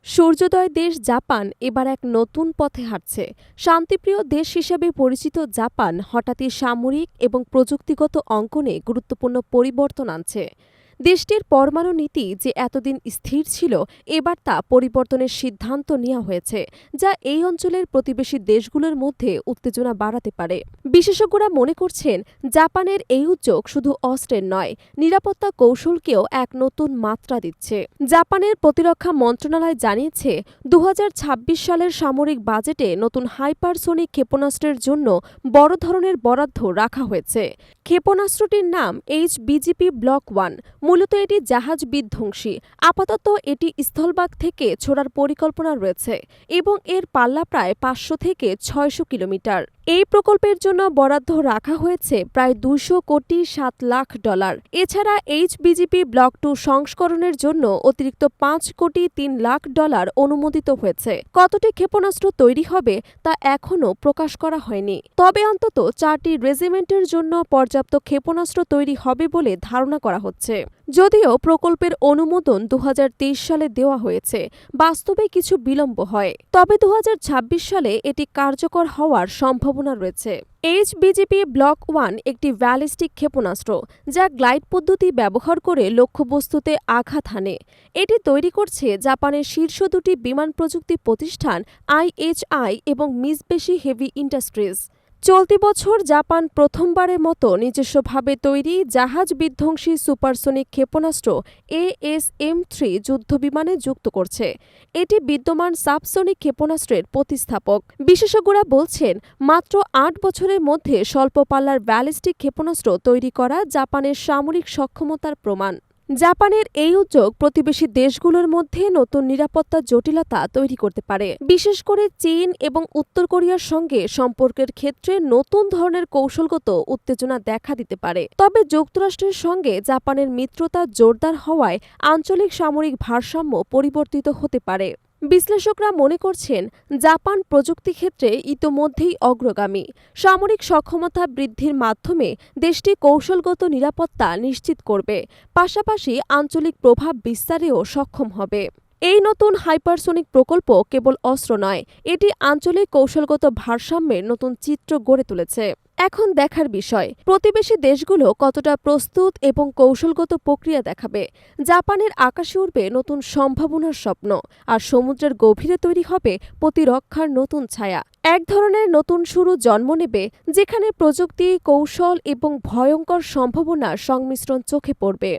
সূর্যোদয় দেশ জাপান এবার এক নতুন পথে হাঁটছে। শান্তিপ্রিয় দেশ হিসেবে পরিচিত জাপান হঠাৎই সামরিক এবং প্রযুক্তিগত অঙ্গনে গুরুত্বপূর্ণ পরিবর্তন আনছে। দেশটির পরমাণু নীতি যে এতদিন স্থির ছিল, এবার তা পরিবর্তনের সিদ্ধান্ত নেওয়া হয়েছে, যা এই অঞ্চলের প্রতিবেশী দেশগুলোর মধ্যে উত্তেজনা বাড়াতে পারে। বিশেষজ্ঞরা মনে করছেন, জাপানের এই উদ্যোগ শুধু অস্ত্রের নয়, নিরাপত্তা কৌশলকেও এক নতুন মাত্রা দিচ্ছে। জাপানের প্রতিরক্ষা মন্ত্রণালয় জানিয়েছে, ২০২৬ সালের সামরিক বাজেটে নতুন হাইপারসোনিক ক্ষেপণাস্ত্রের জন্য বড় ধরনের বরাদ্দ রাখা হয়েছে। ক্ষেপণাস্ত্রটির নাম HBGP ব্লক 1। মূলত এটি জাহাজ বিধ্বংসী। আপাতত এটি স্থলভাগ থেকে ছোড়ার পরিকল্পনা রয়েছে এবং এর পাল্লা প্রায় ৫০০ থেকে ৬০০ কিলোমিটার। এই প্রকল্পের জন্য বরাদ্দ রাখা হয়েছে প্রায় $২০০,৭,০০,০০০। এছাড়া HBGP ব্লক 2 সংস্করণের জন্য অতিরিক্ত $৫,৩০,০০,০০০ অনুমোদিত হয়েছে। কতটি ক্ষেপণাস্ত্র তৈরি হবে তা এখনও প্রকাশ করা হয়নি, তবে অন্তত 4টি রেজিমেন্টের জন্য পর্যাপ্ত ক্ষেপণাস্ত্র তৈরি হবে বলে ধারণা করা হচ্ছে। যদিও প্রকল্পের অনুমোদন ২০২৩ সালে দেওয়া হয়েছে, বাস্তবে কিছু বিলম্ব হয়, তবে ২০২৬ সালে এটি কার্যকর হওয়ার সম্ভাবনা রয়েছে। HBGP ব্লক 1 একটি ব্যালিস্টিক ক্ষেপণাস্ত্র, যা গ্লাইড পদ্ধতি ব্যবহার করে লক্ষ্যবস্তুতে আঘাত হানে। এটি তৈরি করছে জাপানের শীর্ষ দুটি বিমান প্রযুক্তি প্রতিষ্ঠান IHI এবং মিৎসুবিশি হেভি ইন্ডাস্ট্রিজ। চলতি বছর জাপান প্রথমবারের মতো নিজস্বভাবে তৈরি জাহাজ বিধ্বংসী সুপারসোনিক ক্ষেপণাস্ত্র ASM-3 যুদ্ধবিমানে যুক্ত করছে। এটি বিদ্যমান সাবসোনিক ক্ষেপণাস্ত্রের প্রতিস্থাপক। বিশেষজ্ঞরা বলছেন, মাত্র ৮ বছরের মধ্যে স্বল্প পাল্লার ব্যালিস্টিক ক্ষেপণাস্ত্র তৈরি করা জাপানের সামরিক সক্ষমতার প্রমাণ। জাপানের এই উদ্যোগ প্রতিবেশী দেশগুলোর মধ্যে নতুন নিরাপত্তা জটিলতা তৈরি করতে পারে, বিশেষ করে চীন এবং উত্তর কোরিয়ার সঙ্গে সম্পর্কের ক্ষেত্রে নতুন ধরনের কৌশলগত উত্তেজনা দেখা দিতে পারে। তবে যুক্তরাষ্ট্রের সঙ্গে জাপানের মিত্রতা জোরদার হওয়ায় আঞ্চলিক সামরিক ভারসাম্য পরিবর্তিত হতে পারে। বিশ্লেষকরা মনে করছেন, জাপান প্রযুক্তি ক্ষেত্রে ইতোমধ্যেই অগ্রগামী। সামরিক সক্ষমতা বৃদ্ধির মাধ্যমে দেশটি কৌশলগত নিরাপত্তা নিশ্চিত করবে, পাশাপাশি আঞ্চলিক প্রভাব বিস্তারেও সক্ষম হবে। এই নতুন হাইপারসোনিক প্রকল্প কেবল অস্ত্র নয়, এটি আঞ্চলিক কৌশলগত ভারসাম্যের নতুন চিত্র গড়ে তুলেছে। এখন দেখার বিষয়, প্রতিবেশী দেশগুলো কতটা প্রস্তুত এবং কৌশলগত প্রক্রিয়া দেখাবে। জাপানের আকাশে উড়বে নতুন সম্ভাবনার স্বপ্ন, আর সমুদ্রের গভীরে তৈরি হবে প্রতিরক্ষার নতুন ছায়া। এক ধরনের নতুন শুরু জন্ম নেবে, যেখানে প্রযুক্তি, কৌশল এবং ভয়ঙ্কর সম্ভাবনার সংমিশ্রণ চোখে পড়বে।